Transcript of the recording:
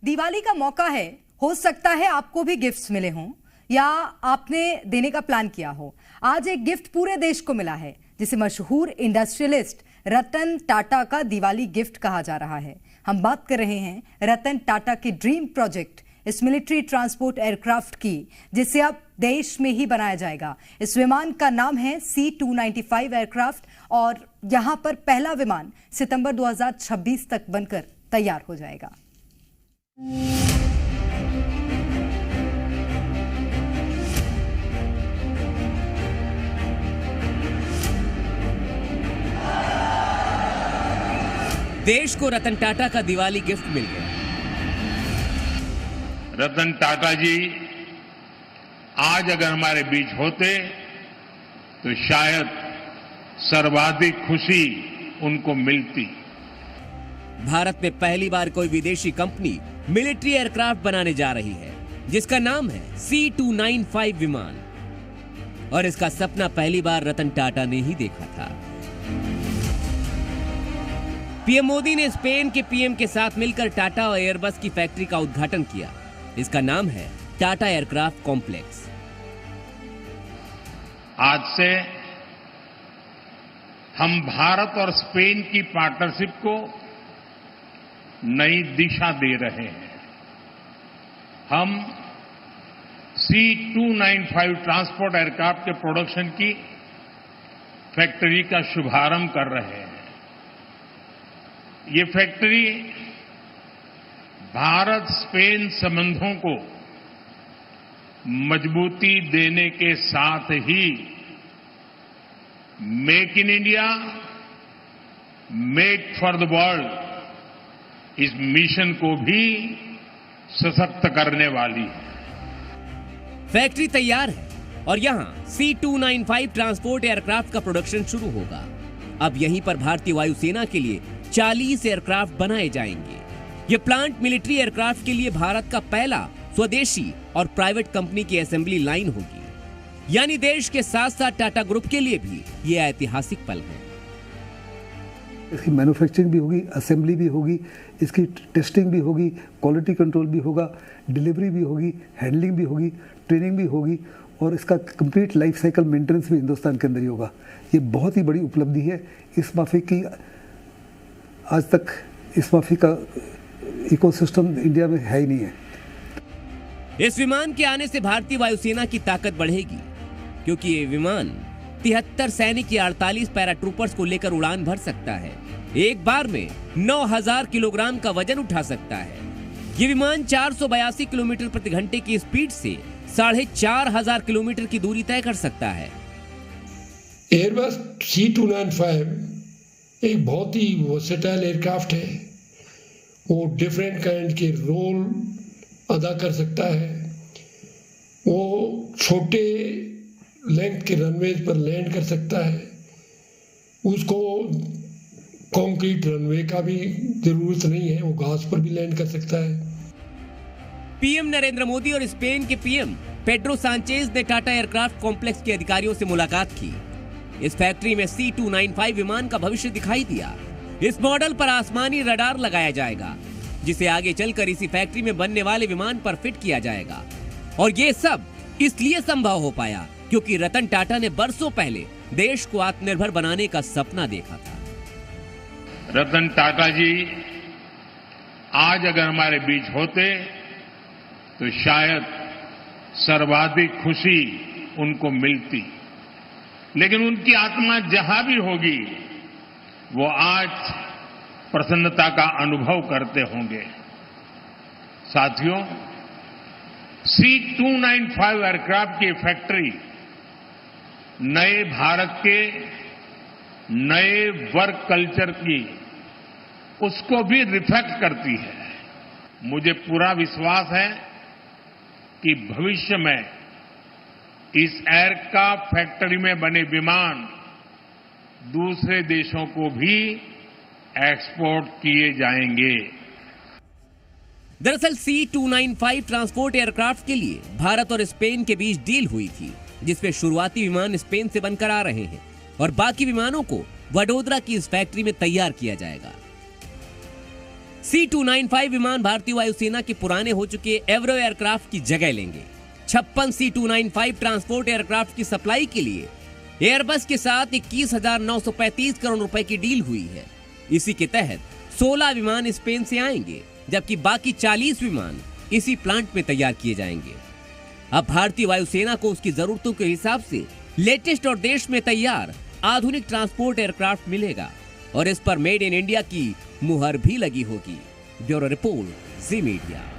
दिवाली का मौका है, हो सकता है आपको भी गिफ्ट्स मिले हों या आपने देने का प्लान किया हो। आज एक गिफ्ट पूरे देश को मिला है जिसे मशहूर इंडस्ट्रियलिस्ट रतन टाटा का दिवाली गिफ्ट कहा जा रहा है। हम बात कर रहे हैं रतन टाटा के ड्रीम प्रोजेक्ट इस मिलिट्री ट्रांसपोर्ट एयरक्राफ्ट की, जिसे अब देश में ही बनाया जाएगा। इस विमान का नाम है C-295 एयरक्राफ्ट और यहां पर पहला विमान सितंबर 2026 तक बनकर तैयार हो जाएगा। देश को रतन टाटा का दिवाली गिफ्ट मिल गया। रतन टाटा जी आज अगर हमारे बीच होते तो शायद सर्वाधिक खुशी उनको मिलती। भारत में पहली बार कोई विदेशी कंपनी मिलिट्री एयरक्राफ्ट बनाने जा रही है जिसका नाम है C-295 विमान, और इसका सपना पहली बार रतन टाटा ने ही देखा था। पीएम मोदी ने स्पेन के पीएम के साथ मिलकर टाटा और एयरबस की फैक्ट्री का उद्घाटन किया। इसका नाम है टाटा एयरक्राफ्ट कॉम्प्लेक्स। आज से हम भारत और स्पेन की पार्टनरशिप को नई दिशा दे रहे हैं। हम C-295 ट्रांसपोर्ट एयरक्राफ्ट के प्रोडक्शन की फैक्ट्री का शुभारंभ कर रहे हैं। ये फैक्ट्री भारत स्पेन संबंधों को मजबूती देने के साथ ही make in India, make for the world इस मिशन को भी सशक्त करने वाली है। फैक्ट्री तैयार है और यहां C-295 ट्रांसपोर्ट एयरक्राफ्ट का प्रोडक्शन शुरू होगा। अब यहीं पर भारतीय वायुसेना के लिए 40 एयरक्राफ्ट बनाए जाएंगे। ये प्लांट मिलिट्री एयरक्राफ्ट के लिए भारत का पहला स्वदेशी और प्राइवेट कंपनी की असेंबली लाइन होगी। यानी देश के साथ साथ टाटा ग्रुप के लिए भी ये ऐतिहासिक पल है। इसकी मैन्युफैक्चरिंग भी होगी, असेंबली भी होगी, इसकी टेस्टिंग भी होगी, क्वालिटी कंट्रोल भी होगा, डिलीवरी भी होगी, हैंडलिंग भी होगी, ट्रेनिंग भी होगी और इसका कंप्लीट लाइफ साइकिल मेंटेनेंस भी हिंदुस्तान के अंदर ही होगा। ये बहुत ही बड़ी उपलब्धि है। इस माफी की आज तक इस माफी का इकोसिस्टम इंडिया में है ही नहीं है। इस विमान के आने से भारतीय वायुसेना की ताकत बढ़ेगी, क्योंकि ये विमान 73 सैनिक या 48 पैराट्रूपर्स को लेकर उड़ान भर सकता है। एक बार में 9000 किलोग्राम का वजन उठा सकता है। ये विमान 482 किलोमीटर प्रति घंटे की स्पीड से 4500 किलोमीटर की दूरी तय कर सकता है। एयरबस C-295 एक बहुत ही वर्सेटाइल एयरक्राफ्ट है। वो डिफरेंट काइंड के रोल अदा कर सकता है। वो छोटे लेंथ के रनवेज पर लैंड कर सकता है। उसको कंक्रीट रनवे का भी जरूरत नहीं है, वो घास पर भी लैंड कर सकता है। पीएम नरेंद्र मोदी और स्पेन के पीएम पेड्रो सांचेज ने टाटा एयरक्राफ्ट कॉम्प्लेक्स के अधिकारियों से मुलाकात की। इस फैक्ट्री में C-295 विमान का भविष्य दिखाई दिया। इस मॉडल पर आसमानी रडार लगाया जाएगा, जिसे आगे चलकर इसी फैक्ट्री में बनने वाले विमान पर फिट किया जाएगा। और ये सब इसलिए संभव हो पाया क्योंकि रतन टाटा ने बरसों पहले देश को आत्मनिर्भर बनाने का सपना देखा था। रतन टाटा जी आज अगर हमारे बीच होते तो शायद सर्वाधिक खुशी उनको मिलती। लेकिन उनकी आत्मा जहां भी होगी वो आज प्रसन्नता का अनुभव करते होंगे। साथियों, C-295 एयरक्राफ्ट की फैक्ट्री नए भारत के नए वर्क कल्चर की उसको भी रिफ्लेक्ट करती है। मुझे पूरा विश्वास है कि भविष्य में इस एयरक्राफ्ट फैक्ट्री में बने विमान दूसरे देशों को भी एक्सपोर्ट किए जाएंगे। दरअसल C-295 ट्रांसपोर्ट एयरक्राफ्ट के लिए भारत और स्पेन के बीच डील हुई थी, जिसमें शुरुआती विमान स्पेन से बनकर आ रहे हैं और बाकी विमानों को वडोदरा की इस फैक्ट्री में तैयार किया जाएगा। C295 विमान भारतीय वायुसेना के पुराने हो चुके एवरो एयरक्राफ्ट की जगह लेंगे। 56 C295 ट्रांसपोर्ट एयरक्राफ्ट की सप्लाई के लिए एयरबस के साथ 21,935 करोड़ रुपए की डील हुई है। इसी के तहत 16 विमान स्पेन से आएंगे, जबकि बाकी 40 विमान इसी प्लांट में तैयार किए जाएंगे। अब भारतीय वायुसेना को उसकी जरूरतों के हिसाब से लेटेस्ट और देश में तैयार आधुनिक ट्रांसपोर्ट एयरक्राफ्ट मिलेगा और इस पर मेड इन इंडिया की मुहर भी लगी होगी। ब्यूरो रिपोर्ट, जी मीडिया।